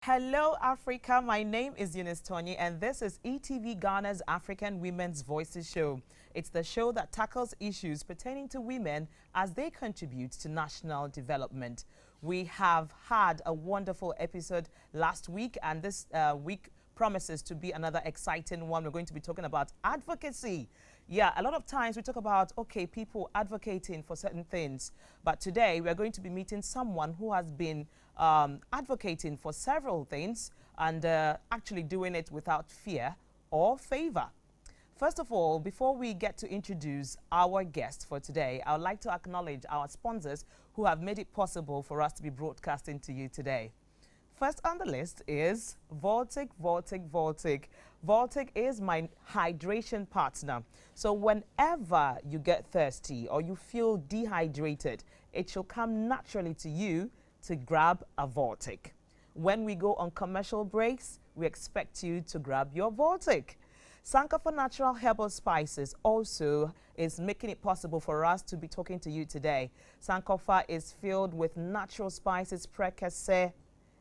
Hello, Africa. My name is Eunice Tornyi, and this is e.TVGhana's African Women's Voices Show. It's the show that tackles issues pertaining to women as they contribute to national development. We have had a wonderful episode last week, and this week promises to be another exciting one. We're going to be talking about advocacy. Yeah, a lot of times we talk about, okay, people advocating for certain things. But today we're going to be meeting someone who has been advocating for several things and actually doing it without fear or favor. First of all, before we get to introduce our guest for today, I would like to acknowledge our sponsors who have made it possible for us to be broadcasting to you today. First on the list is Voltic. Voltic is my hydration partner. So whenever you get thirsty or you feel dehydrated, it shall come naturally to you to grab a Voltic. When we go on commercial breaks, we expect you to grab your Voltic. Sankofa Natural Herbal Spices also is making it possible for us to be talking to you today. Sankofa is filled with natural spices, prekese,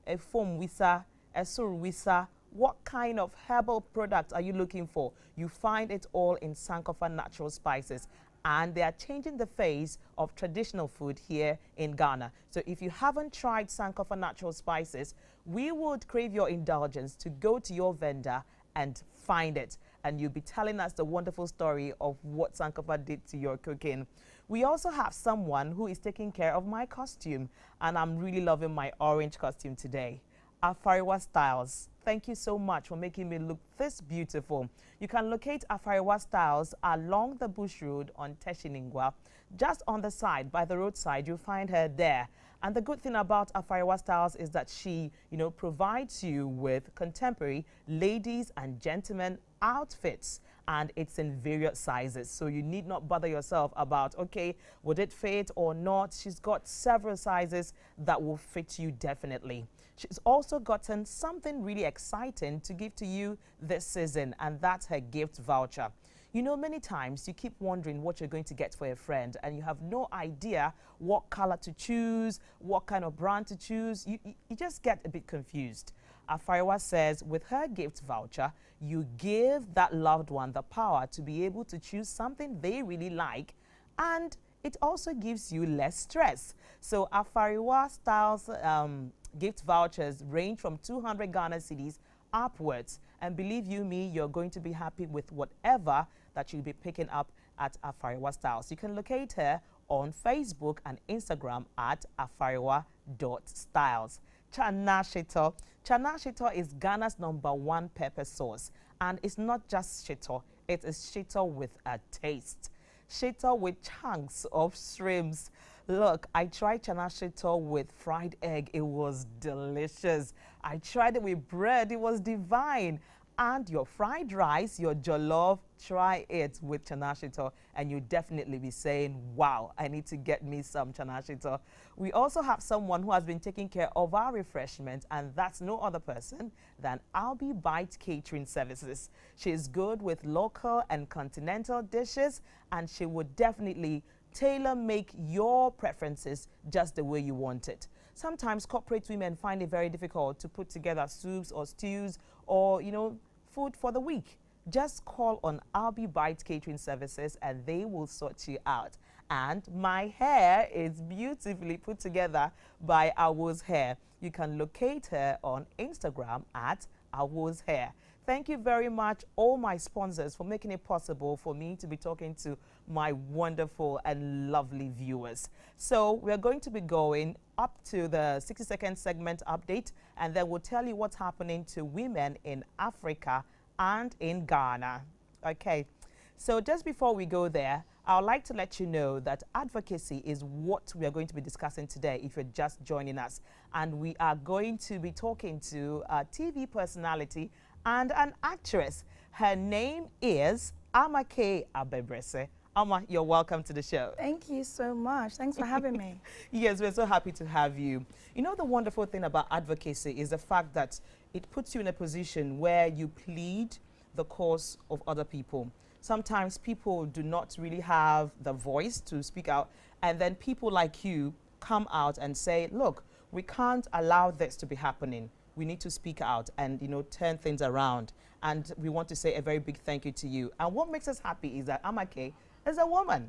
a foam wisa, a sur wisa. What kind of herbal product are you looking for? You find it all in Sankofa Natural Spices. And they are changing the face of traditional food here in Ghana. So if you haven't tried Sankofa Natural Spices, we would crave your indulgence to go to your vendor and find it. And you'll be telling us the wonderful story of what Sankofa did to your cooking. We also have someone who is taking care of my costume, and I'm really loving my orange costume today. Afariwa Styles, thank you so much for making me look this beautiful. You can locate Afariwa Styles along the Bush Road on Teshiningwa. Just on the side, by the roadside, you'll find her there. And the good thing about Afariwa Styles is that she, provides you with contemporary ladies and gentlemen outfits, and it's in various sizes, so you need not bother yourself about, okay, would it fit or not. She's got several sizes that will fit you definitely. She's also gotten something really exciting to give to you this season, and that's her gift voucher. You know, many times you keep wondering what you're going to get for a friend and you have no idea what color to choose, what kind of brand to choose. You just get a bit confused. Afariwa says with her gift voucher, you give that loved one the power to be able to choose something they really like, and it also gives you less stress. So Afariwa Styles gift vouchers range from 200 Ghana cedis upwards, and believe you me, you're going to be happy with whatever that you'll be picking up at Afariwa Styles. You can locate her on Facebook and Instagram at afariwa.styles. Chana Shito. Chana Shito is Ghana's #1 pepper sauce, and it's not just shito, it is shito with a taste. Shito with chunks of shrimps. Look, I tried chana shito with fried egg. It was delicious. I tried it with bread. It was divine. And your fried rice, your jollof, try it with chana shito, and you'll definitely be saying, wow, I need to get me some chana shito. We also have someone who has been taking care of our refreshment, and that's no other person than Abebrese Catering Services. She is good with local and continental dishes, and she would definitely tailor-make your preferences just the way you want it. Sometimes corporate women find it very difficult to put together soups or stews or, food for the week. Just call on Abebrese Catering Services and they will sort you out. And my hair is beautifully put together by Awo's Hair. You can locate her on Instagram at Awo's Hair. Thank you very much, all my sponsors, for making it possible for me to be talking to my wonderful and lovely viewers. So we're going to be going up to the 60-second segment update, and then we'll tell you what's happening to women in Africa and in Ghana. Okay, so just before we go there, I would like to let you know that advocacy is what we are going to be discussing today if you're just joining us. And we are going to be talking to a TV personality and an actress. Her name is Abebrese. Ama, you're welcome to the show. Thank you so much. Thanks for having me. Yes, we're so happy to have you. You know, the wonderful thing about advocacy is the fact that it puts you in a position where you plead the cause of other people. Sometimes people do not really have the voice to speak out, and then people like you come out and say, look, we can't allow this to be happening. we need to speak out and, you know, turn things around. And we want to say a very big thank you to you. And what makes us happy is that Amake is a woman.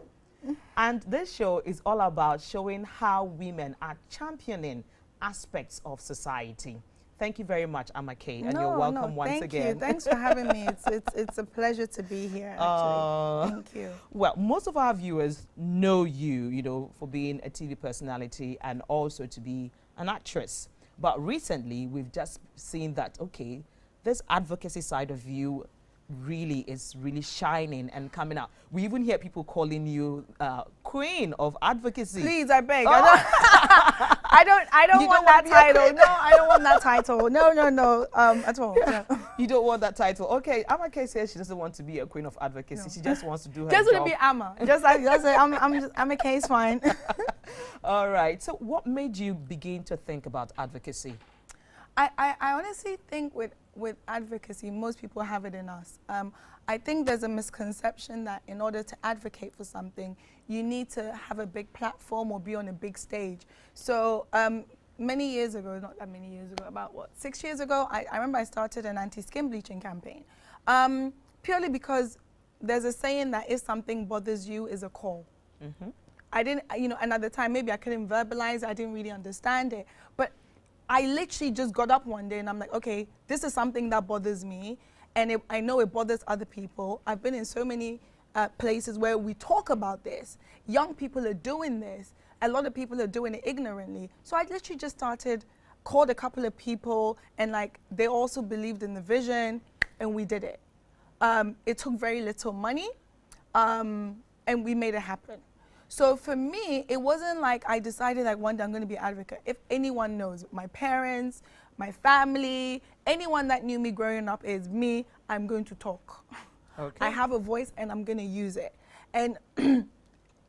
And this show is all about showing how women are championing aspects of society. Thank you very much, Amake, and you're welcome once again. Thank you. Thanks for having me. It's a pleasure to be here, actually. Thank you. Well, most of our viewers know you, you know, for being a TV personality and also to be an actress. But recently, we've just seen that, okay, this advocacy side of you is really shining and coming out. We even hear people calling you queen of advocacy. Please, I beg. I don't want that title. No, I don't want that title. No, at all. No. You don't want that title. Okay, Amake says she doesn't want to be a queen of advocacy. No. She just wants to do her just job. Just want to be Amma. Just like Amake is fine. All right. So what made you begin to think about advocacy? I honestly think with advocacy, most people have it in us. I think there's a misconception that in order to advocate for something, you need to have a big platform or be on a big stage. So many years ago, not that many years ago, about 6 years ago, I remember I started an anti-skin bleaching campaign. Purely because there's a saying that if something bothers you, is a call. Mm-hmm. I didn't, you know, and at the time, maybe I couldn't verbalize, I didn't really understand it. But I literally just got up one day and I'm like, okay, this is something that bothers me. And I know it bothers other people. I've been in so many places where we talk about this. Young people are doing this. A lot of people are doing it ignorantly. So I literally just called a couple of people and like, they also believed in the vision and we did it. It took very little money and we made it happen. So for me, it wasn't like I decided like one day I'm going to be an advocate. If anyone knows, my parents, my family, anyone that knew me growing up is me, I'm going to talk. Okay. I have a voice and I'm going to use it. And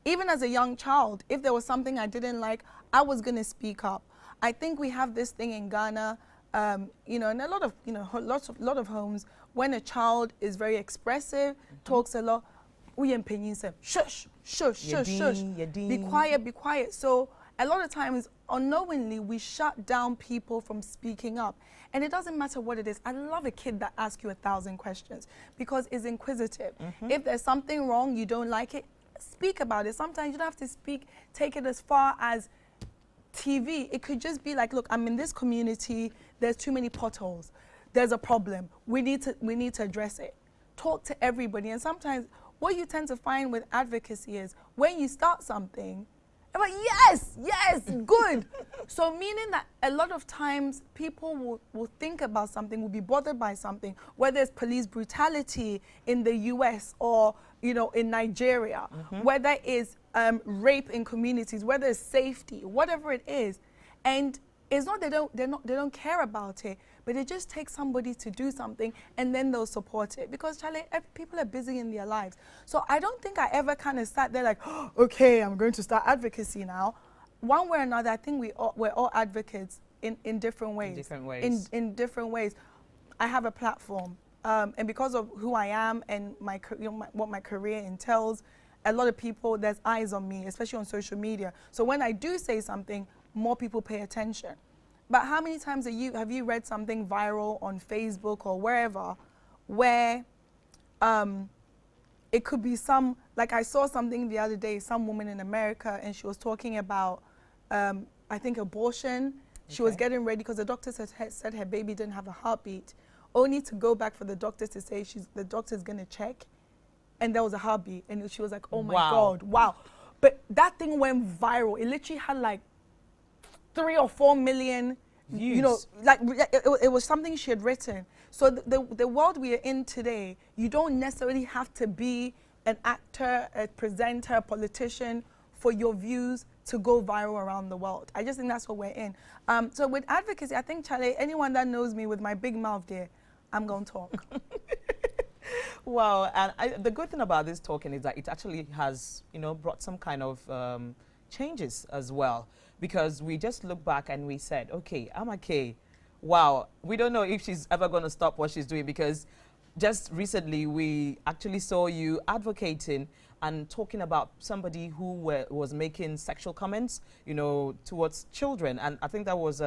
even as a young child, if there was something I didn't like, I was going to speak up. I think we have this thing in Ghana, you know, in a lot of, you know, lot of homes, when a child is very expressive, talks a lot, shush, shush, shush, shush. Be quiet, be quiet. So a lot of times, unknowingly, we shut down people from speaking up. And it doesn't matter what it is. I love a kid that asks you 1,000 questions because it's inquisitive. Mm-hmm. If there's something wrong, you don't like it, speak about it. Sometimes you don't have to take it as far as TV. It could just be like, look, I'm in this community, there's too many potholes. There's a problem. We need to address it. Talk to everybody. And sometimes what you tend to find with advocacy is when you start something, I'm like, yes, good. So meaning that a lot of times people will think about something, will be bothered by something, whether it's police brutality in the US or, you know, in Nigeria, whether it's rape in communities, whether it's safety, whatever it is. And it's not they don't care about it, but it just takes somebody to do something and then they'll support it. Because Charlie, people are busy in their lives. So I don't think I ever kind of sat there like, oh, okay, I'm going to start advocacy now. One way or another, I think we're all advocates in different ways. In different ways. I have a platform. And because of who I am and what my career entails, a lot of people, there's eyes on me, especially on social media. So when I do say something, more people pay attention. But how many times have you read something viral on Facebook or wherever where it could be like I saw something the other day, some woman in America, and she was talking about, I think, abortion. She was getting ready because the doctor said her baby didn't have a heartbeat, only to go back for the doctor to say the doctor's going to check, and there was a heartbeat. And she was like, oh my God, wow. But that thing went viral. It literally had like 3 or 4 million views. You know, like it was something she had written. So the world we are in today, you don't necessarily have to be an actor, a presenter, a politician for your views to go viral around the world. I just think that's what we're in. So with advocacy, I think, Charlie, anyone that knows me with my big mouth there, I'm going to talk. Wow, and the good thing about this talking is that it actually has, you know, brought some kind of changes as well. Because we just look back and we said, okay, Amake, wow, we don't know if she's ever going to stop what she's doing, because just recently we actually saw you advocating and talking about somebody who was making sexual comments, you know, towards children. And I think that was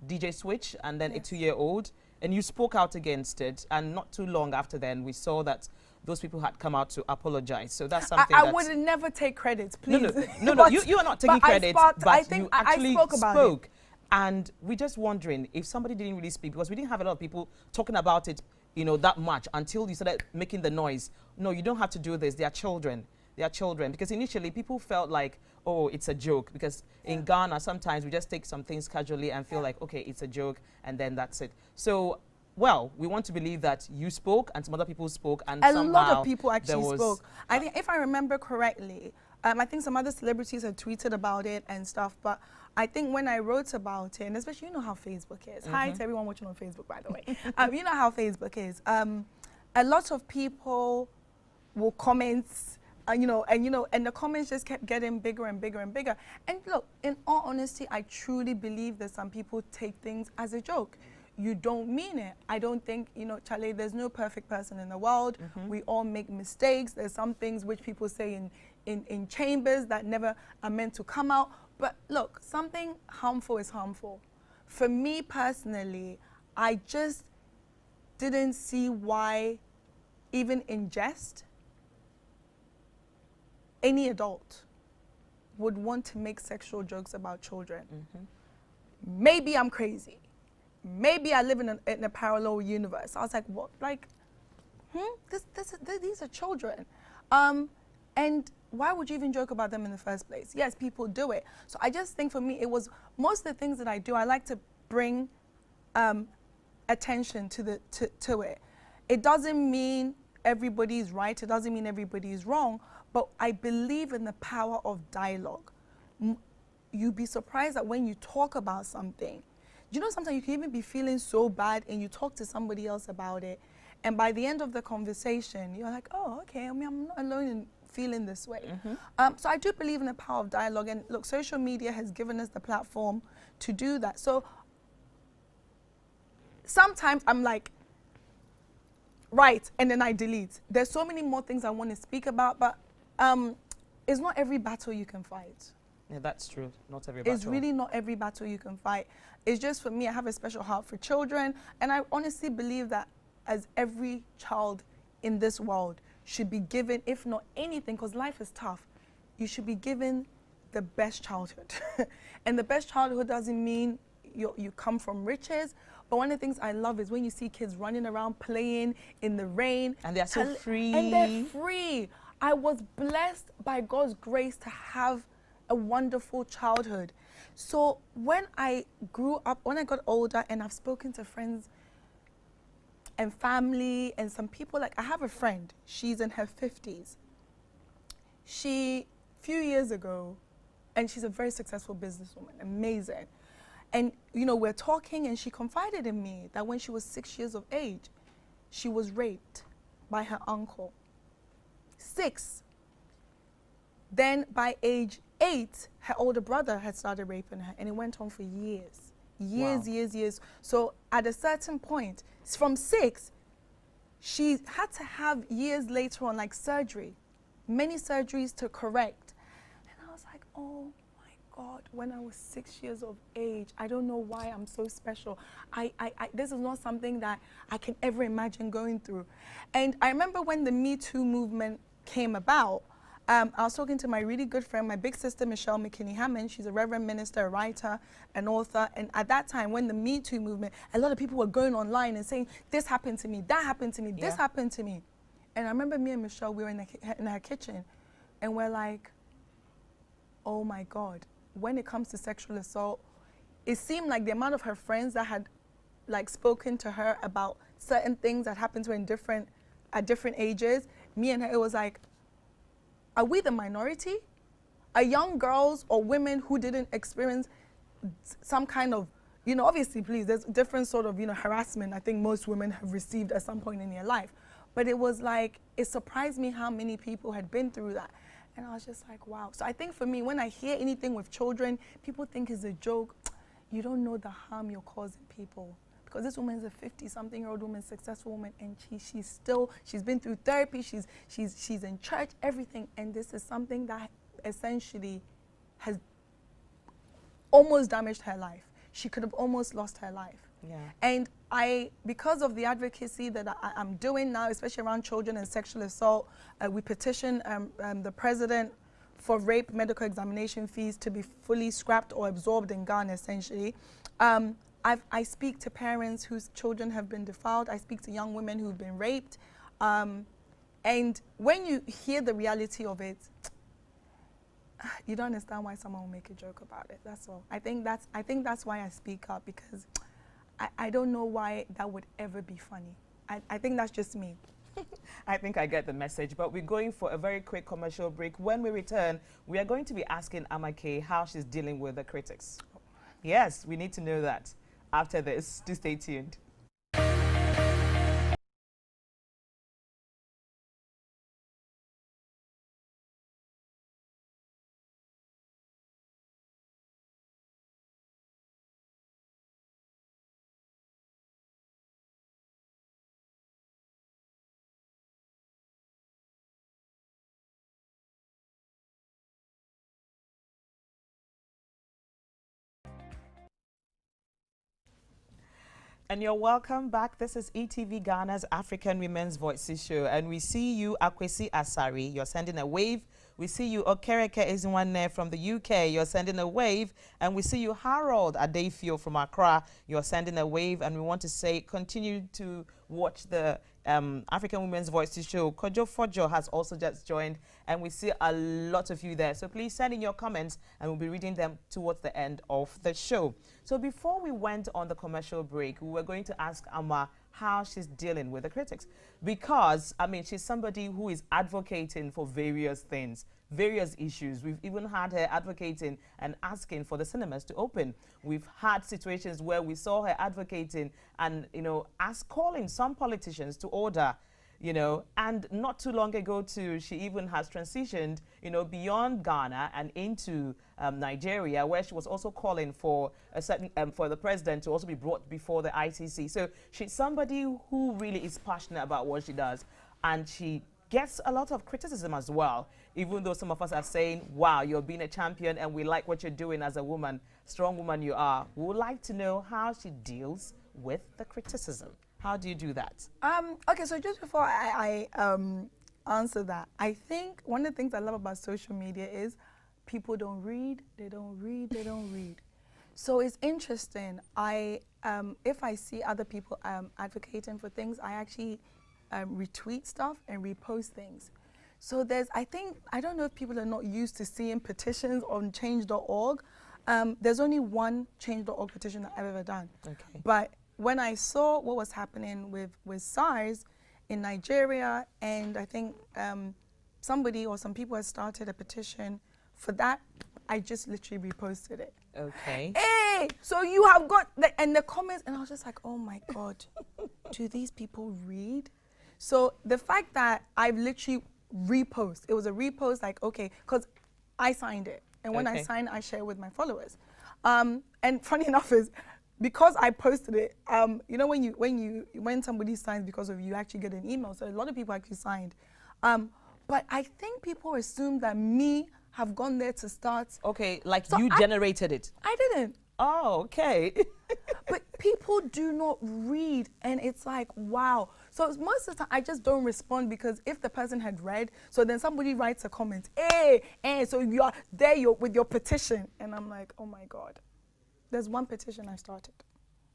DJ Switch and then a Yes. 2-year-old, and you spoke out against it, and not too long after then we saw that those people had come out to apologize. So that's something I that would never take credit, no, please. no, you are not taking credit, but I think you actually I spoke about spoke. And we're just wondering if somebody didn't really speak, because we didn't have a lot of people talking about it, that much until you started making the noise. No, you don't have to do this. They are children. They are children. Because initially people felt like, oh, it's a joke. Because in Ghana, sometimes we just take some things casually and feel like, okay, it's a joke, and then that's it. So, well, we want to believe that you spoke and some other people spoke, and A somehow lot of people actually there was, spoke. I think, if I remember correctly, I think some other celebrities had tweeted about it and stuff, but I think when I wrote about it, and especially, you know how Facebook is. Hi to everyone watching on Facebook, by the way. You know how Facebook is. A lot of people will comment, and the comments just kept getting bigger and bigger and bigger. And look, in all honesty, I truly believe that some people take things as a joke. You don't mean it. I don't think, Charlie, there's no perfect person in the world. We all make mistakes. There's some things which people say in chambers that never are meant to come out. But look, something harmful is harmful. For me personally, I just didn't see why, even in jest, any adult would want to make sexual jokes about children. Maybe I'm crazy. Maybe I live in a parallel universe. I was like, what? Like, these are children. And why would you even joke about them in the first place? Yes, people do it. So I just think for me, it was most of the things that I do, I like to bring attention to it. It doesn't mean everybody's right. It doesn't mean everybody's wrong. But I believe in the power of dialogue. You'd be surprised that when you talk about something, sometimes you can even be feeling so bad and you talk to somebody else about it. And by the end of the conversation, you're like, oh, okay, I'm not alone in feeling this way. So I do believe in the power of dialogue. And look, social media has given us the platform to do that. So sometimes I'm like, right, and then I delete. There's so many more things I want to speak about, but it's not every battle you can fight. Yeah, that's true. Not every battle. It's really not every battle you can fight. It's just, for me, I have a special heart for children, and I honestly believe that as every child in this world should be given, if not anything, because life is tough, you should be given the best childhood. And the best childhood doesn't mean you come from riches, but one of the things I love is when you see kids running around playing in the rain. And they're so free. And they're free. I was blessed by God's grace to have a wonderful childhood. So when I grew up, when I got older, and I've spoken to friends and family and some people, like I have a friend, she's in her 50s. She, few years ago, and she's a very successful businesswoman, amazing. And, we're talking, and she confided in me that when she was 6 years of age, she was raped by her uncle. 6. Then by age 8, her older brother had started raping her, and it went on for years. Years. So at a certain point, from 6, she had to have years later on, like surgery, many surgeries to correct. And I was like, oh my God, when I was 6 years of age, I don't know why I'm so special. This is not something that I can ever imagine going through. And I remember when the Me Too movement came about, I was talking to my really good friend, my big sister, Michelle McKinney-Hammond. She's a reverend minister, a writer, an author. And at that time, when the Me Too movement, a lot of people were going online and saying, this happened to me, that happened to me, this happened to me. And I remember me and Michelle, we were in her kitchen, and we're like, oh my God, when it comes to sexual assault, it seemed like the amount of her friends that had spoken to her about certain things that happened to her at different ages, me and her, it was like, are we the minority? Are young girls or women who didn't experience some kind of, obviously, please, there's different sort of, harassment I think most women have received at some point in their life. But it was like, it surprised me how many people had been through that. And I was just like, wow. So I think for me, when I hear anything with children, people think it's a joke. You don't know the harm you're causing people. Because this woman is a 50-something-year-old woman, successful woman, and she's been through therapy, she's in church, everything, and this is something that essentially has almost damaged her life. she could have almost lost her life. Yeah. And because of the advocacy that I'm doing now, especially around children and sexual assault, we petition the president for rape medical examination fees to be fully scrapped or absorbed in Ghana, essentially. I speak to parents whose children have been defiled. I speak to young women who've been raped. And when you hear the reality of it, you don't understand why someone will make a joke about it. That's all. I think that's why I speak up, because I don't know why that would ever be funny. I think that's just me. I think I get the message, but we're going for a very quick commercial break. When we return, we are going to be asking Amake how she's dealing with the critics. Yes, we need to know that. After this, do stay tuned. And you're welcome back. This is e.TVGhana's African Women's Voices show. And we see you, Akwesi Asari. You're sending a wave. We see you, Okereke Ezinwanne from the UK. You're sending a wave. And we see you, Harold Adefio from Accra. You're sending a wave. And we want to say, continue to watch the African Women's Voices show. Kojo Fojo has also just joined. And we see a lot of you there. So please send in your comments, and we'll be reading them towards the end of the show. So before we went on the commercial break, we were going to ask Amma how she's dealing with the critics. Because, I mean, she's somebody who is advocating for various things, various issues. We've even had her advocating and asking for the cinemas to open. We've had situations where we saw her advocating and, you know, calling some politicians to order, you know, and not too long ago too, she even has transitioned, you know, beyond Ghana and into Nigeria, where she was also calling for a certain, for the president to also be brought before the ICC. So she's somebody who really is passionate about what she does, and she gets a lot of criticism as well, even though some of us are saying, wow, you're being a champion and we like what you're doing as a woman, strong woman you are. We would like to know how she deals with the criticism. How do you do that? Okay, so just before I answer that, I think one of the things I love about social media is people don't read, they don't read, they don't read. So it's interesting. If I see other people advocating for things, I actually retweet stuff and repost things. So I don't know if people are not used to seeing petitions on change.org. There's only one change.org petition that I've ever done. Okay. But when I saw what was happening with SARS in Nigeria, and I think somebody or some people had started a petition for that, I just literally reposted it. Okay. Hey, so you have got, and the comments, and I was just like, oh my God, do these people read? So the fact that I've literally it was a repost, like, okay, because I signed it. And when I sign, I share with my followers. And funny enough is, because I posted it, you know, when somebody signs because of you, actually get an email. So a lot of people actually signed. But I think people assume that me have gone there to start. Okay, like so you generated it. I didn't. Oh, okay. But people do not read, and it's like, wow. So most of the time, I just don't respond, because if the person had read, so then somebody writes a comment, hey, so you are there with your petition. And I'm like, oh my God. There's one petition I started,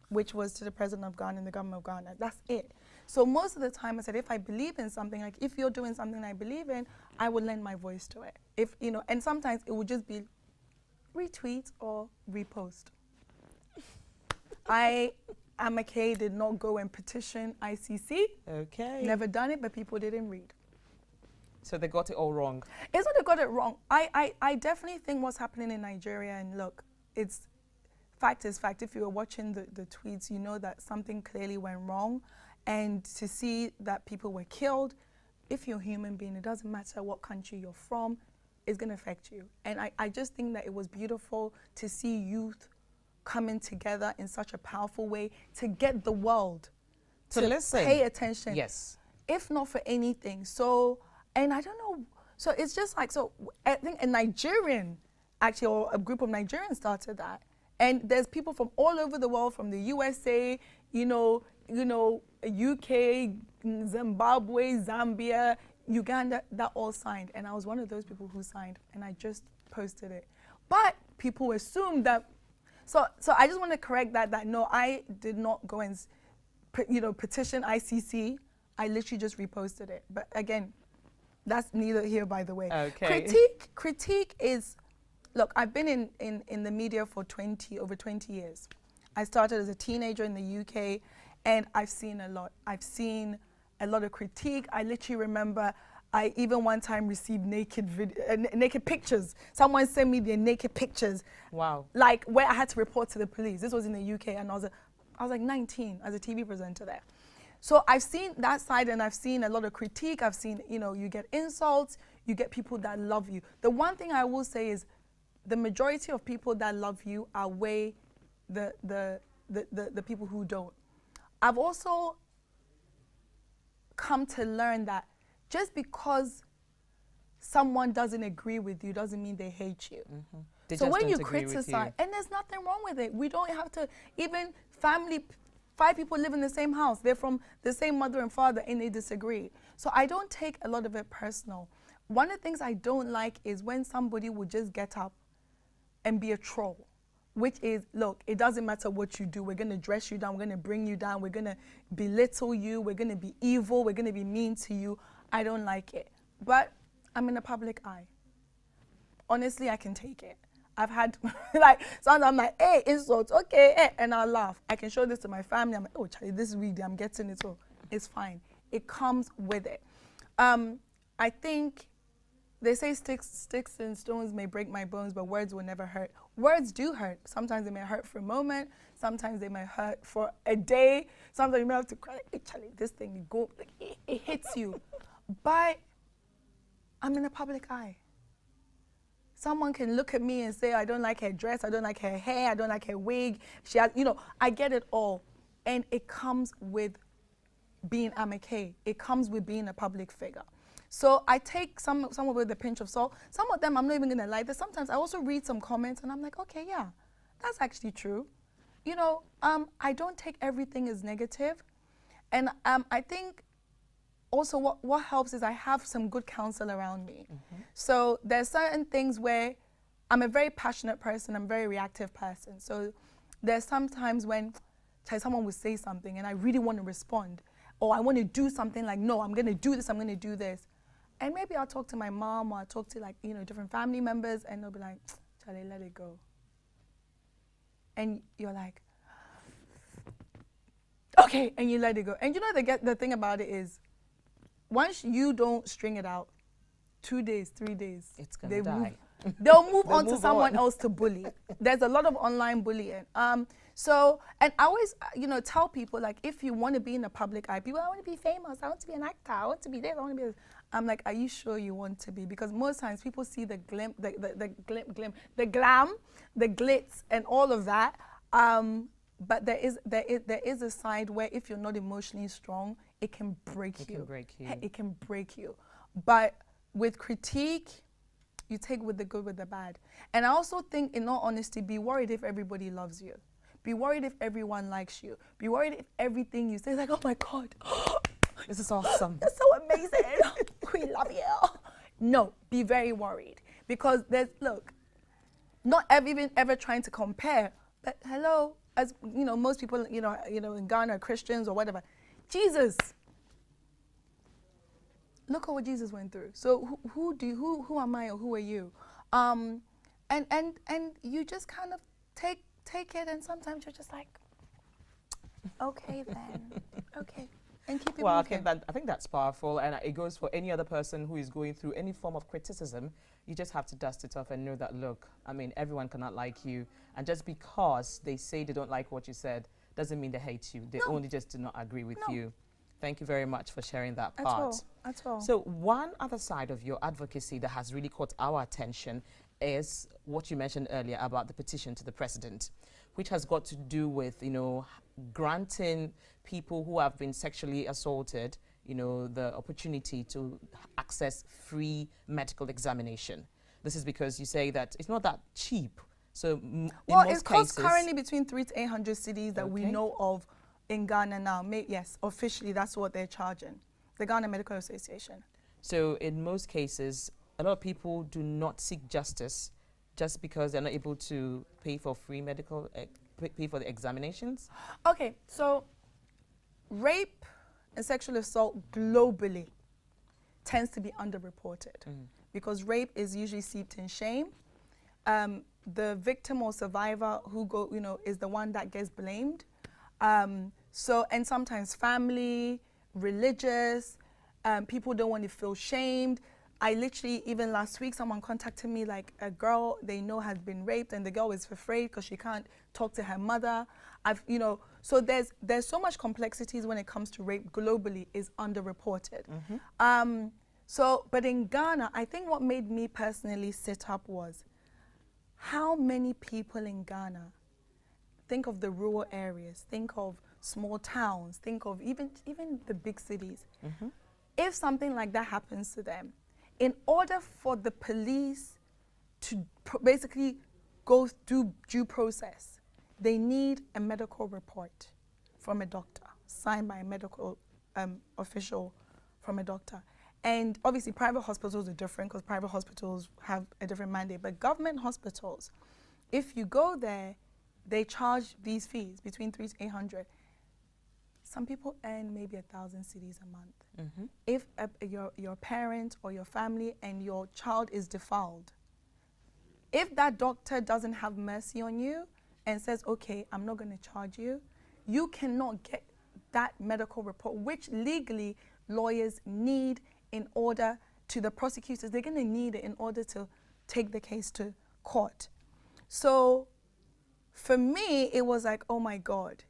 which was to the president of Ghana and the government of Ghana. That's it. So most of the time I said, if I believe in something, like if you're doing something I believe in, I will lend my voice to it. If, you know, and sometimes it would just be retweet or repost. Amake did not go and petition ICC. Okay. Never done it, but people didn't read. So they got it all wrong. It's not they got it wrong. I definitely think what's happening in Nigeria, and look, it's fact is fact. If you were watching the tweets, you know that something clearly went wrong. And to see that people were killed, if you're a human being, it doesn't matter what country you're from, it's going to affect you. And I just think that it was beautiful to see youth coming together in such a powerful way to get the world to listen, pay attention. Yes. If not for anything. So, and I don't know, so it's just like, so I think a Nigerian, actually, or a group of Nigerians started that. And there's people from all over the world, from the USA, UK, Zimbabwe, Zambia, Uganda, that all signed. And I was one of those people who signed, and I just posted it. But people assumed that, so I just want to correct that no, I did not go and, petition ICC. I literally just reposted it. But again, that's neither here by the way. Okay. Critique is, look, I've been in the media for over 20 years. I started as a teenager in the UK, and I've seen a lot. I've seen a lot of critique. I literally remember I even one time received naked pictures. Someone sent me their naked pictures. Wow. Like where I had to report to the police. This was in the UK, and I was like 19 as a TV presenter there. So I've seen that side, and I've seen a lot of critique. I've seen, you get insults, you get people that love you. The one thing I will say is the majority of people that love you outweigh the people who don't. I've also come to learn that just because someone doesn't agree with you doesn't mean they hate you. Mm-hmm. So when you criticize, and there's nothing wrong with it. We don't have to, even family, 5 people live in the same house. They're from the same mother and father, and they disagree. So I don't take a lot of it personal. One of the things I don't like is when somebody would just get up and be a troll, which is, look, it doesn't matter what you do. We're going to dress you down. We're going to bring you down. We're going to belittle you. We're going to be evil. We're going to be mean to you. I don't like it. But I'm in the public eye. Honestly, I can take it. I've had, like, sometimes I'm like, hey, insults, okay, hey, and I'll laugh. I can show this to my family. I'm like, oh, Charlie, this week I'm getting it. So it's fine. It comes with it. I think they say sticks and stones may break my bones, but words will never hurt. Words do hurt. Sometimes they may hurt for a moment. Sometimes they may hurt for a day. Sometimes you may have to cry, hey, Charlie, this thing, it hits you. But I'm in the public eye. Someone can look at me and say, I don't like her dress, I don't like her hair, I don't like her wig. She has, I get it all. And it comes with being Amake. It comes with being a public figure. So I take some of it with a pinch of salt. Some of them I'm not even gonna like. But sometimes I also read some comments and I'm like, okay, yeah, that's actually true. I don't take everything as negative. And I think also what helps is I have some good counsel around me. Mm-hmm. So there's certain things where I'm a very passionate person, I'm a very reactive person. So there's some times when someone will say something and I really want to respond, or I want to do something like, no, I'm going to do this, I'm going to do this. And maybe I'll talk to my mom, or I'll talk to different family members, and they'll be like, Charlie, let it go. And you're like, okay, and you let it go. And the thing about it is, once you don't string it out, 2 days, 3 days, it's gonna die. They'll move on to someone else to bully. There's a lot of online bullying. And I always, tell people, like, if you want to be in the public eye, people, I want to be famous, I want to be an actor, I want to be this, I want to be this. I'm like, are you sure you want to be? Because most times people see the glam, the glitz, and all of that. But there is a side where if you're not emotionally strong, it can break you. It can break you. It can break you. But with critique, you take with the good, with the bad. And I also think, in all honesty, be worried if everybody loves you. Be worried if everyone likes you. Be worried if everything you say is like, oh my God, this is awesome. That's so amazing. We love you. No, be very worried. Because not even ever trying to compare, but hello, as most people, in Ghana are Christians or whatever. Jesus, look at what Jesus went through. So who am I, or who are you? And you just kind of take it, and sometimes you're just like, okay then, okay, and keep it moving. I think that's powerful, and it goes for any other person who is going through any form of criticism. You just have to dust it off and know that, look, everyone cannot like you, and just because they say they don't like what you said doesn't mean they hate you. They only just do not agree with you. Thank you very much for sharing that part. At all. So one other side of your advocacy that has really caught our attention is what you mentioned earlier about the petition to the president, which has got to do with, granting people who have been sexually assaulted, the opportunity to access free medical examination. This is because you say that it's not that cheap So in Well, most it costs cases, currently between 300 to 800 cities that we Okay. know of in Ghana now. Yes, officially that's what they're charging. The Ghana Medical Association. so in most cases, a lot of people do not seek justice just because they're not able to pay for free medical, pay for the examinations. Okay, so rape and sexual assault globally tends to be underreported because rape is usually steeped in shame. The victim or survivor is the one that gets blamed. And sometimes family, religious, people don't want to feel shamed. I literally, even last week, someone contacted me, like a girl they know has been raped, and the girl is afraid because she can't talk to her mother. So there's so much complexities when it comes to rape globally is underreported. But in Ghana, I think what made me personally sit up was how many people in Ghana, think of the rural areas, think of small towns, think of even the big cities. If something like that happens to them, in order for the police to basically go through due process, they need a medical report from a doctor, signed by a medical official from a doctor. And obviously private hospitals are different because private hospitals have a different mandate. But government hospitals, if you go there, they charge these fees between 300 to 800. Some people earn maybe 1,000 cedis a month. If your parent or your family and your child is defiled, if that doctor doesn't have mercy on you and says, okay, I'm not going to charge you, you cannot get that medical report, which legally lawyers need in order to the prosecutors. They're going to need it in order to take the case to court. So for me, it was like, oh my God.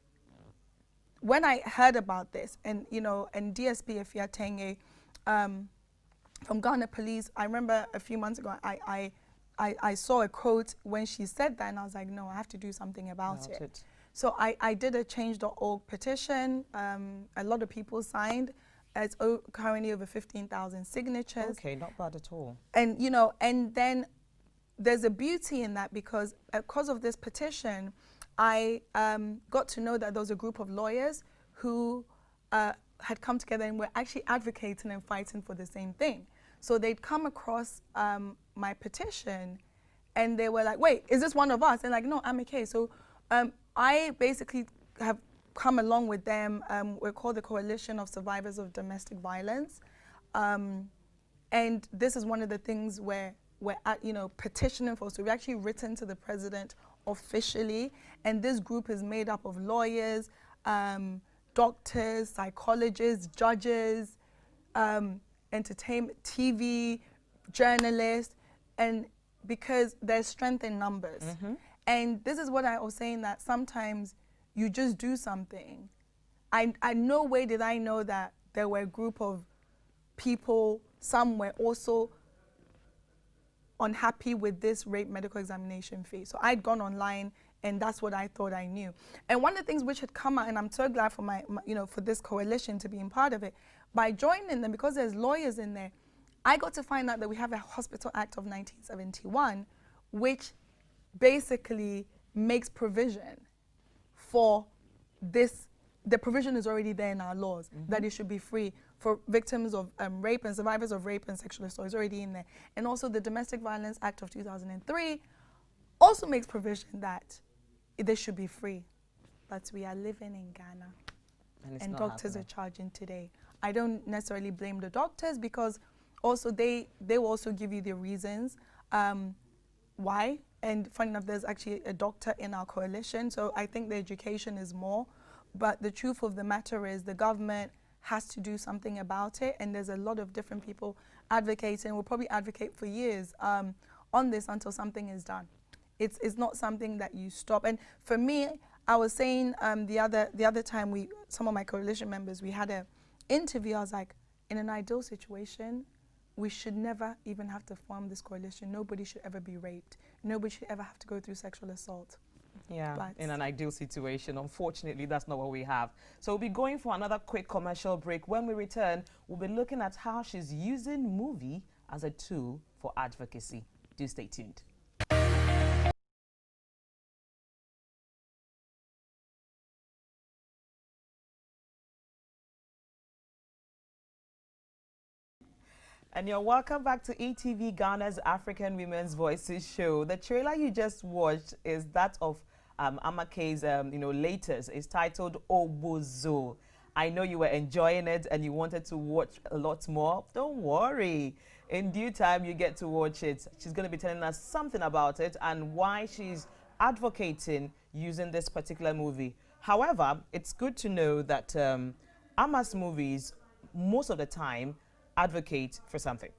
When I heard about this, and and DSP Afia Tenge from Ghana Police, I remember a few months ago, I saw a quote when she said that, and I was like, no, I have to do something about it. So I did a change.org petition. A lot of people signed. It's currently over 15,000 signatures. Okay, not bad at all. And and then there's a beauty in that because of this petition, I got to know that there was a group of lawyers who had come together and were actually advocating and fighting for the same thing. So they'd come across my petition and they were like, wait, is this one of us? And like, no, I'm okay. So I basically have come along with them. We're called the Coalition of Survivors of Domestic Violence. And this is one of the things where we're petitioning for. So we actually written to the president officially, and this group is made up of lawyers, doctors, psychologists, judges, entertainment, TV, journalists, and because there's strength in numbers. And this is what I was saying, that sometimes you just do something. I no way did I know that there were a group of people somewhere also unhappy with this rape medical examination fee. So I'd gone online and that's what I thought I knew. And one of the things which had come out, and I'm so glad for for this coalition to be in part of it, by joining them, because there's lawyers in there, I got to find out that we have a Hospital Act of 1971, which basically makes provision for this. The provision is already there in our laws, that it should be free for victims of rape and survivors of rape and sexual assault. Is already in there. And also the Domestic Violence Act of 2003 also makes provision that they should be free. But we are living in Ghana and doctors are charging today. I don't necessarily blame the doctors because also they will also give you the reasons why. And funny enough, there's actually a doctor in our coalition, so I think the education is more. But the truth of the matter is the government has to do something about it, and there's a lot of different people advocating. We'll probably advocate for years on this until something is done. It's not something that you stop. And for me, I was saying the other time some of my coalition members, we had an interview. I was like, in an ideal situation, we should never even have to form this coalition. Nobody should ever be raped. Nobody should ever have to go through sexual assault. Yeah, but in an ideal situation. Unfortunately, that's not what we have. So we'll be going for another quick commercial break. When we return, we'll be looking at how she's using movie as a tool for advocacy. Do stay tuned. And you're welcome back to e.TV Ghana's African Women's Voices show. The trailer you just watched is that of Amake's, latest. It's titled Obozo. I know you were enjoying it and you wanted to watch a lot more. Don't worry. In due time, you get to watch it. She's going to be telling us something about it and why she's advocating using this particular movie. However, it's good to know that Ama's movies, most of the time, advocate for something.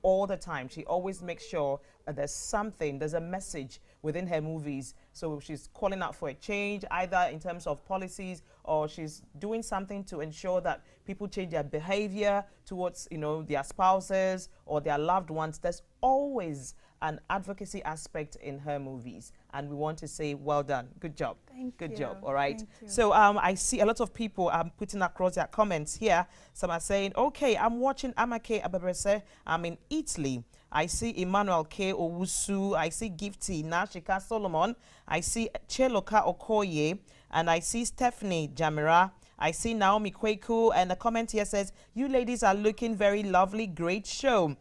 All the time. She always makes sure that there's a message within her movies. So she's calling out for a change, either in terms of policies, or she's doing something to ensure that people change their behavior towards, their spouses or their loved ones. There's always an advocacy aspect in her movies. And we want to say, well done. Good job. Good job. All right. So I see a lot of people putting across their comments here. Some are saying, okay, I'm watching Amake Abebrese. I'm in Italy. I see Emmanuel K. Owusu. I see Gifty Nashika Solomon. I see Cheloka Okoye. And I see Stephanie Jamira. I see Naomi Kweku, and the comment here says, you ladies are looking very lovely. Great show.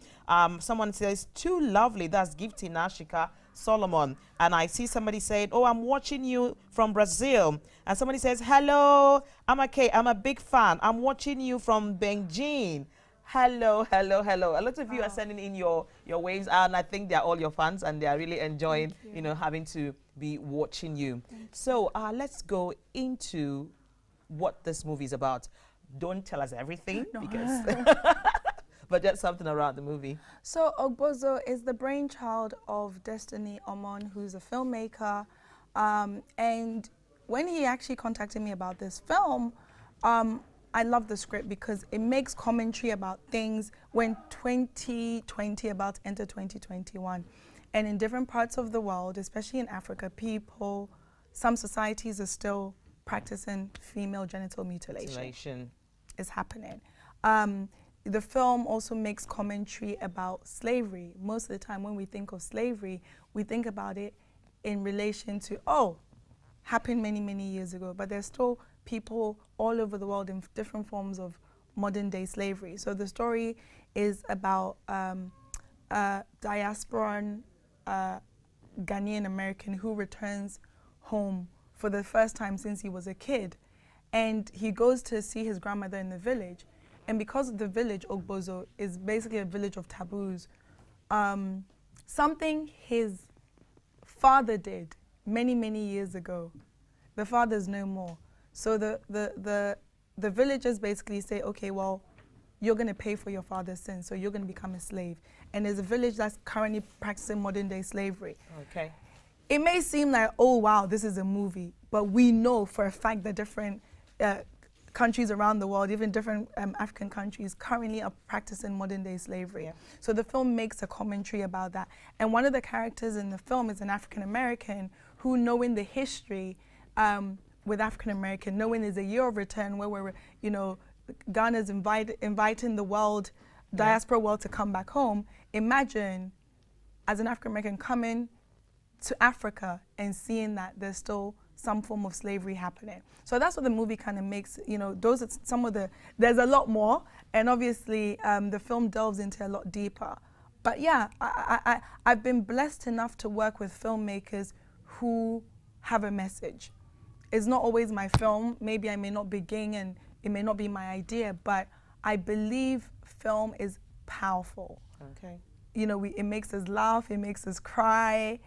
Someone says, too lovely. That's Gifty Nashika Solomon. And I see somebody saying, oh, I'm watching you from Brazil. And somebody says, hello, Amake, I'm a big fan. I'm watching you from Beijing. Hello, hello, hello. A lot of you are sending in your waves, and I think they're all your fans, and they are really enjoying, having to be watching you. So let's go into what this movie is about. Don't tell us everything, because but just something around the movie. So Obozo is the brainchild of Destiny Omon, who's a filmmaker. And when he actually contacted me about this film, I love the script because it makes commentary about things when 2020 about to enter 2021. And in different parts of the world, especially in Africa, some societies are still practicing female genital mutilation. Is happening. The film also makes commentary about slavery. Most of the time when we think of slavery, we think about it in relation to, happened many, many years ago, but there's still people all over the world in different forms of modern day slavery. So the story is about a diasporan Ghanaian American who returns home for the first time since he was a kid. And he goes to see his grandmother in the village. And because of the village, Ogbozo is basically a village of taboos. Something his father did many, many years ago. The father's no more. So the villagers basically say, okay, well, you're going to pay for your father's sins, so you're going to become a slave. And there's a village that's currently practicing modern day slavery. Okay. It may seem like, oh, wow, this is a movie, but we know for a fact that different countries around the world, even different African countries, currently are practicing modern day slavery. Yeah. So the film makes a commentary about that. And one of the characters in the film is an African American who, knowing the history with African American, knowing there's a year of return where we're, Ghana's inviting the world, diaspora world to come back home. Imagine as an African American coming to Africa and seeing that there's still some form of slavery happening. So that's what the movie kind of makes, those are some of there's a lot more, and obviously the film delves into a lot deeper. But yeah, I've been blessed enough to work with filmmakers who have a message. It's not always my film, maybe I may not be gang and it may not be my idea, but I believe film is powerful. Okay. It makes us laugh, it makes us cry.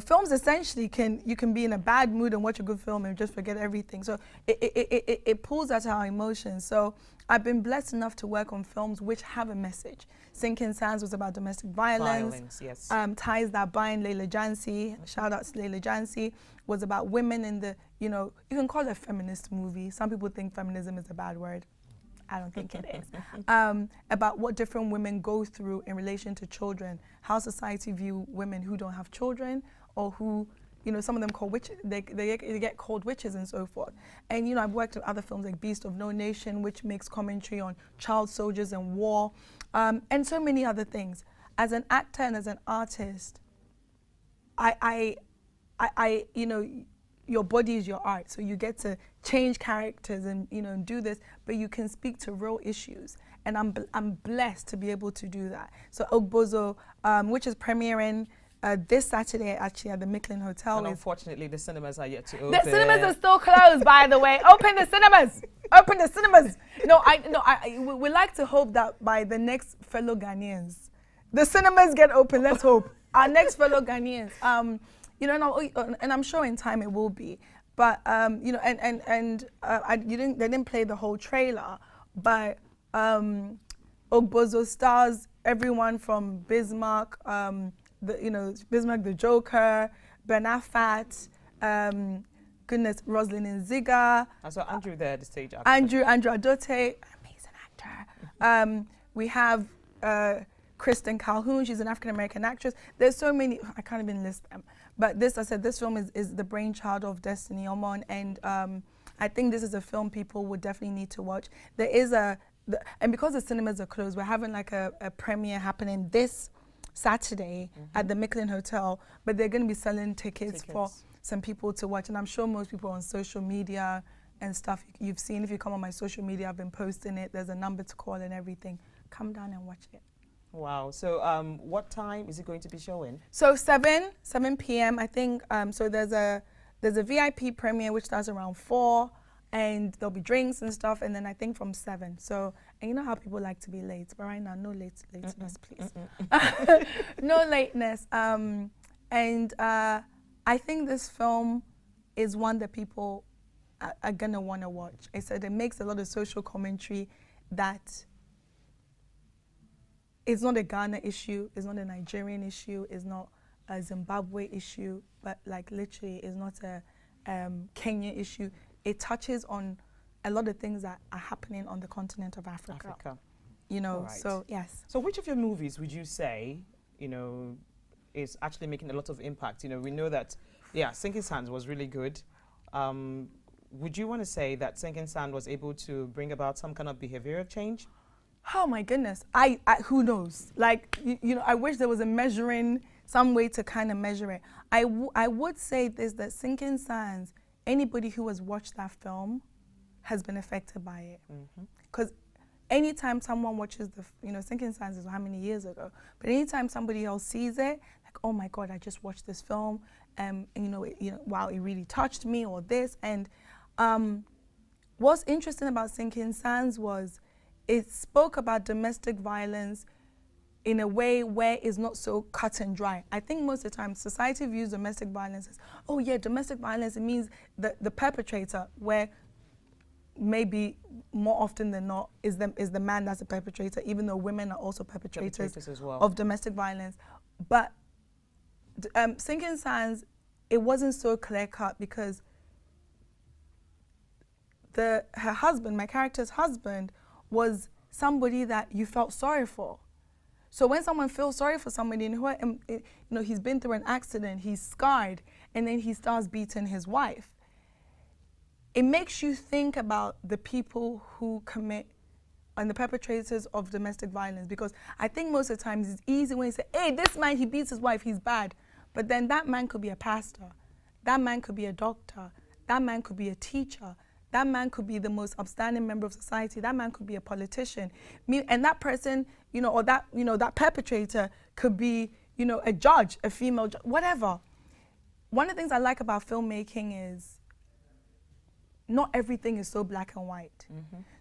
Films essentially you can be in a bad mood and watch a good film and just forget everything. So it pulls at our emotions. So I've been blessed enough to work on films which have a message. Sinking Sands was about domestic violence. Yes. Ties That Bind, Leila Jansi, shout out to Leila Jansi, was about women in the, you can call it a feminist movie. Some people think feminism is a bad word. I don't think it is. About what different women go through in relation to children, how society view women who don't have children, or who, some of them call witches, they get called witches and so forth. And I've worked on other films like Beast of No Nation, which makes commentary on child soldiers and war, and so many other things. As an actor and as an artist, your body is your art, so you get to change characters and and do this, but you can speak to real issues, and I'm blessed to be able to do that. So Ogbozo, which is premiering this Saturday actually at the Micklin Hotel. And unfortunately, the cinemas are yet to open. The cinemas are still closed, by the way. Open the cinemas. Open the cinemas. We like to hope that by the next fellow Ghanaians, the cinemas get open. Let's hope our next fellow Ghanaians. And I'm sure in time it will be. But they didn't play the whole trailer, but Ogbozo stars everyone from Bismarck, Bismarck the Joker, Ben Affat, Rosalind Nziga. I saw Andrew there at the stage. Actor. Andrew Adote, amazing actor. We have Kristen Calhoun, she's an African-American actress. There's so many, I can't even list them. But this film is the brainchild of Destiny Omon, and I think this is a film people would definitely need to watch. There is and because the cinemas are closed, we're having like a premiere happening this Saturday at the Micklin Hotel, but they're going to be selling tickets for some people to watch, and I'm sure most people on social media and stuff you've seen. If you come on my social media, I've been posting it. There's a number to call and everything. Come down and watch it. Wow. So what time is it going to be showing? So 7 p.m. I think. So there's a VIP premiere which starts around 4, and there'll be drinks and stuff, and then I think from 7. So, and you know how people like to be late, but right now no lateness, please. No lateness. And I think this film is one that people are gonna want to watch. I said it makes a lot of social commentary that it's not a Ghana issue, it's not a Nigerian issue, it's not a Zimbabwe issue, but like literally it's not a Kenya issue. It touches on a lot of things that are happening on the continent of Africa. Right. So yes. So which of your movies would you say, is actually making a lot of impact? We know that, Sinking Sands was really good. Would you want to say that Sinking Sand was able to bring about some kind of behavioral change? Oh my goodness, who knows? Like, I wish there was some way to kind of measure it. I would say this, that Sinking Sands, anybody who has watched that film has been affected by it. Because anytime someone watches Sinking Sands is how many years ago, but anytime somebody else sees it, like, oh my God, I just watched this film, and wow, it really touched me, or this. And what's interesting about Sinking Sands was it spoke about domestic violence in a way where it's not so cut and dry. I think most of the time society views domestic violence as, oh yeah, domestic violence, it means the perpetrator, where maybe more often than not is the man that's a perpetrator, even though women are also perpetrators as well of domestic violence. But Sinking Sands, it wasn't so clear cut because her husband, my character's husband, was somebody that you felt sorry for. So when someone feels sorry for somebody, and he's been through an accident, he's scarred, and then he starts beating his wife, it makes you think about the people who commit and the perpetrators of domestic violence. Because I think most of the times it's easy when you say, hey, this man, he beats his wife, he's bad. But then that man could be a pastor, that man could be a doctor, that man could be a teacher, that man could be the most upstanding member of society. That man could be a politician. And that person, or that perpetrator could be, a judge, a female judge, whatever. One of the things I like about filmmaking is not everything is so black and white.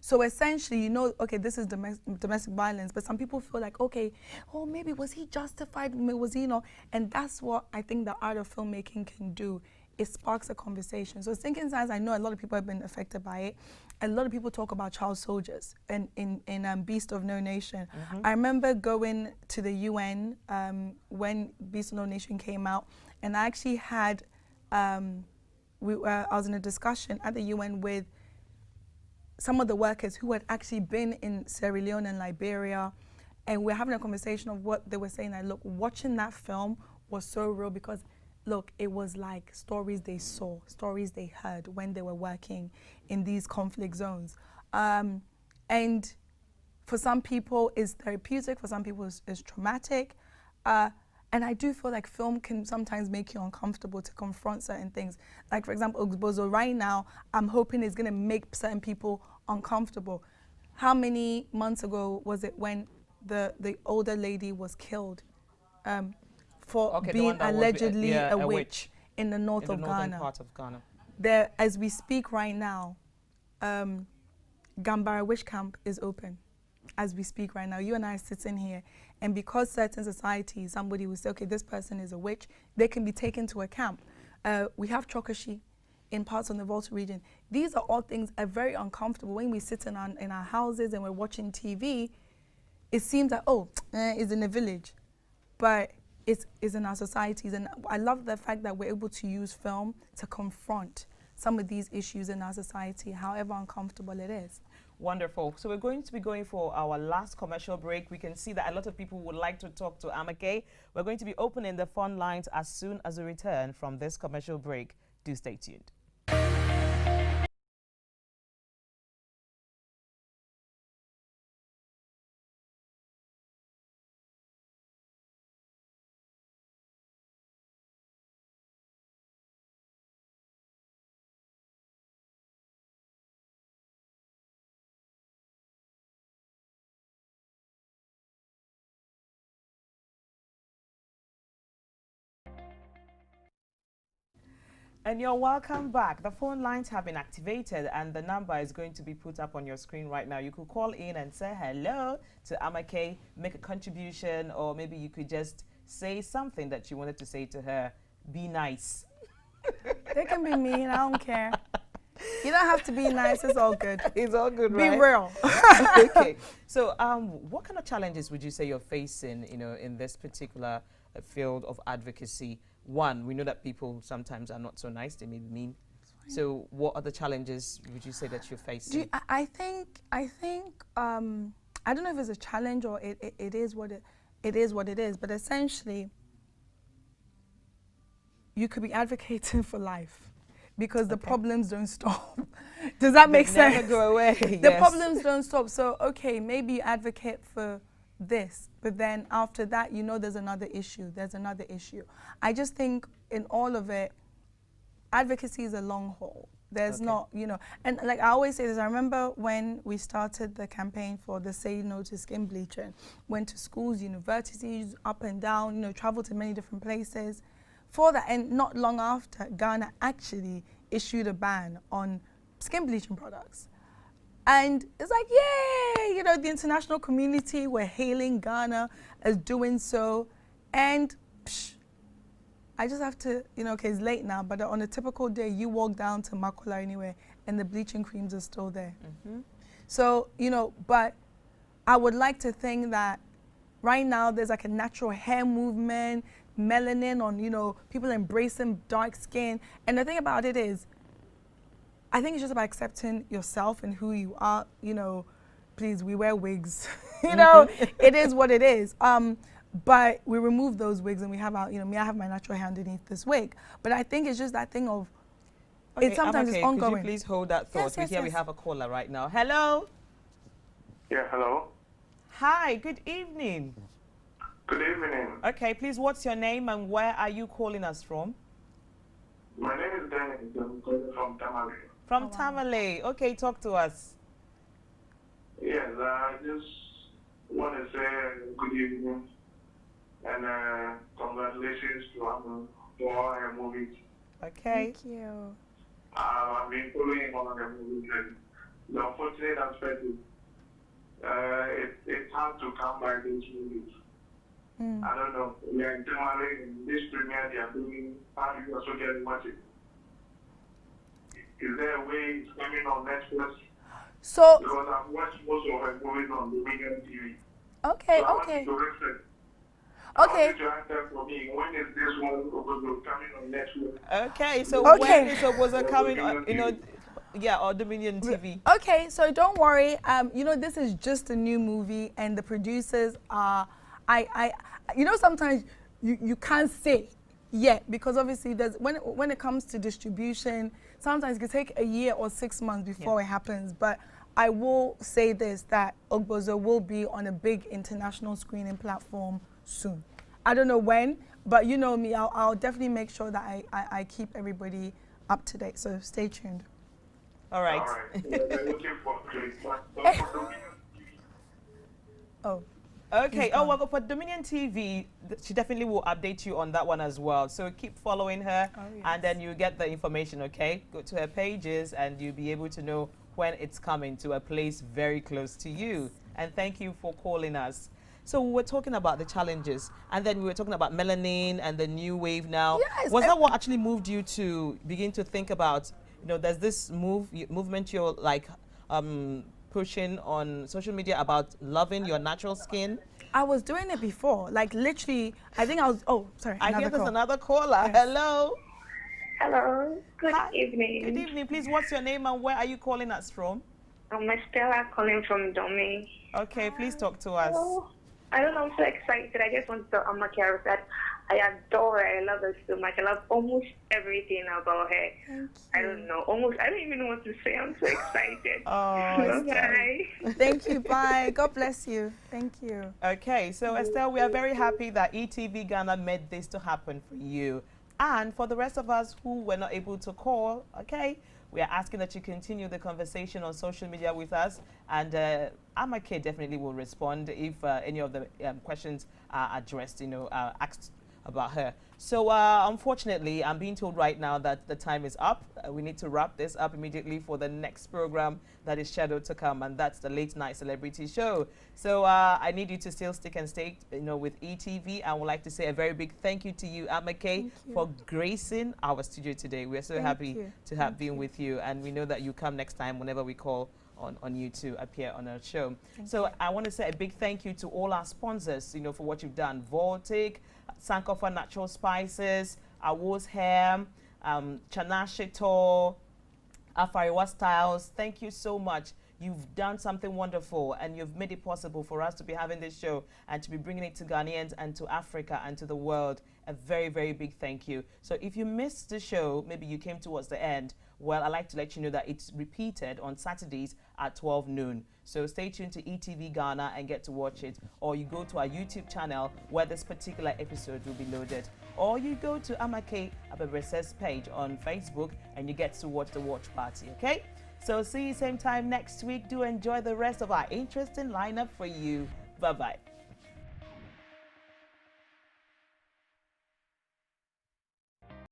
So essentially, okay, this is domestic violence, but some people feel like, okay, oh, maybe was he justified? Was he, And that's what I think the art of filmmaking can do. It sparks a conversation. So Sinking Sands, I know a lot of people have been affected by it. A lot of people talk about child soldiers in Beast of No Nation. I remember going to the UN when Beast of No Nation came out, and I actually had, I was in a discussion at the UN with some of the workers who had actually been in Sierra Leone and Liberia, and we're having a conversation of what they were saying. That, look, watching that film was so real because, look, it was like stories they saw, stories they heard when they were working in these conflict zones. And for some people it's therapeutic, for some people it's traumatic. And I do feel like film can sometimes make you uncomfortable to confront certain things. Like, for example, Ogbozo right now, I'm hoping is going to make certain people uncomfortable. How many months ago was it when the older lady was killed for being allegedly a witch in the north of northern Ghana? part of Ghana. There, as we speak right now, Gambara Witch Camp is open. As we speak right now, you and I are sitting here, and because certain societies, somebody will say, okay, this person is a witch, they can be taken to a camp. We have Chokashi in parts of the Volta region. These are all things that are very uncomfortable. When we sit in our houses and we're watching TV, it seems like, oh, it's in a village, but it's in our societies. And I love the fact that we're able to use film to confront some of these issues in our society, however uncomfortable it is. Wonderful. So we're going to be going for our last commercial break. We can see that a lot of people would like to talk to Amake. We're going to be opening the phone lines as soon as we return from this commercial break. Do stay tuned. And you're welcome back. The phone lines have been activated and the number is going to be put up on your screen right now. You could call in and say hello to Amake, make a contribution, or maybe you could just say something that you wanted to say to her. Be nice. They can be mean, I don't care. You don't have to be nice, it's all good. It's all good, right? Be real. Okay. So what kind of challenges would you say you're facing, in this particular field of advocacy? One, we know that people sometimes are not so nice, they may be mean. So what are the challenges would you say that you're facing? I think I don't know if it's a challenge or it is what it is, but essentially you could be advocating for life because the problems don't stop. Does that make sense? Never go away. The problems don't stop. So okay, maybe you advocate for this, but then after that, there's another issue. There's another issue. I just think in all of it, advocacy is a long haul. There's not, and like I always say this, I remember when we started the campaign for the Say No to Skin Bleaching, went to schools, universities, up and down, traveled to many different places. For that, and not long after, Ghana actually issued a ban on skin bleaching products. And it's like, yay, the international community, we're hailing Ghana as doing so. And I just have to, okay, it's late now, but on a typical day, you walk down to Makola anywhere and the bleaching creams are still there. So, but I would like to think that right now there's like a natural hair movement, melanin on, people embracing dark skin. And the thing about it is, I think it's just about accepting yourself and who you are. Please, we wear wigs. It is what it is. But we remove those wigs and we have our, I have my natural hair underneath this wig. But I think it's just that thing of, sometimes it's ongoing. Could you please hold that thought? Yes. We have a caller right now. Hello? Yeah, hello. Hi, good evening. Good evening. Okay, please, what's your name and where are you calling us from? My name is Dennis. I'm calling from Tamale. From Tamale. Okay, talk to us. Yes, I just want to say good evening and congratulations to all her movies. Okay. Thank you. I've been following all of her movies, and the unfortunate aspect is it's hard to come by these movies. I don't know. We are in Tamale, and this premiere they are doing, how do you also get to watch it? Is there a way it's coming on Netflix? So, because I've watched most of her movies on the Dominion TV. Okay, so okay. I want you to Okay. I want you to answer for me. When is this one coming on Netflix? Okay, so when is Obozo coming on, or Dominion TV? Okay, so don't worry. This is just a new movie, and the producers are, sometimes you can't say yet because obviously there's when it comes to distribution, sometimes it can take a year or 6 months before it happens. But I will say this, that Ogbozo will be on a big international screening platform soon. I don't know when, but you know me, I'll definitely make sure that I keep everybody up to date. So stay tuned. All right. All right. We're looking forward to it. But Oh. Okay. Oh, well, for Dominion TV, she definitely will update you on that one as well. So keep following her, and then you get the information, okay? Go to her pages, and you'll be able to know when it's coming to a place very close to you. And thank you for calling us. So we were talking about the challenges, and then we were talking about melanin and the new wave now. Yes, Was that what actually moved you to begin to think about, you know, there's this movement you're like pushing on social media about loving your natural skin? I was doing it before, like literally. I think I was. Oh, sorry. I hear there's call. another caller. Yes. Hello. Hello, good Hi. evening. Good evening. Please, what's your name and where are you calling us from? I'm Estella calling from Domi. Okay, please talk to us. Oh, I don't know, I'm so excited. I just want to tell Amaka that I adore her. I love her so much. I love almost everything about her. Thank you. I don't know, almost, I don't even know what to say. I'm so excited. Oh, Bye. Thank you. Bye. God bless you. Thank you. okay, so Estelle, we are very happy that e.TVGhana made this to happen for you. And for the rest of us who were not able to call, okay, we are asking that you continue the conversation on social media with us. And Amake definitely will respond if any of the questions are addressed, you know, asked about her. So unfortunately, I'm being told right now that the time is up. We need to wrap this up immediately for the next program that is scheduled to come, and that's the Late Night Celebrity Show. So I need you to still stick and stay, you know, with ETV. I would like to say a very big thank you to you, Amake, for gracing our studio today. We're so happy to have been with you, and we know that you come next time whenever we call on you to appear on our show. So I want to say a big thank you to all our sponsors, you know, for what you've done. Voltic, Sankofa Natural Spices, Awos Hair, Chanashito, Afariwa Styles. Thank you so much. You've done something wonderful, and you've made it possible for us to be having this show and to be bringing it to Ghanaians and to Africa and to the world. A very, very big thank you. So if you missed the show, maybe you came towards the end, well, I'd like to let you know that it's repeated on Saturdays at 12 noon. So stay tuned to e.TVGhana and get to watch it. Or you go to our YouTube channel where this particular episode will be loaded. Or you go to Amake Abebrese's page on Facebook and you get to watch the watch party, okay? So see you same time next week. Do enjoy the rest of our interesting lineup for you. Bye-bye.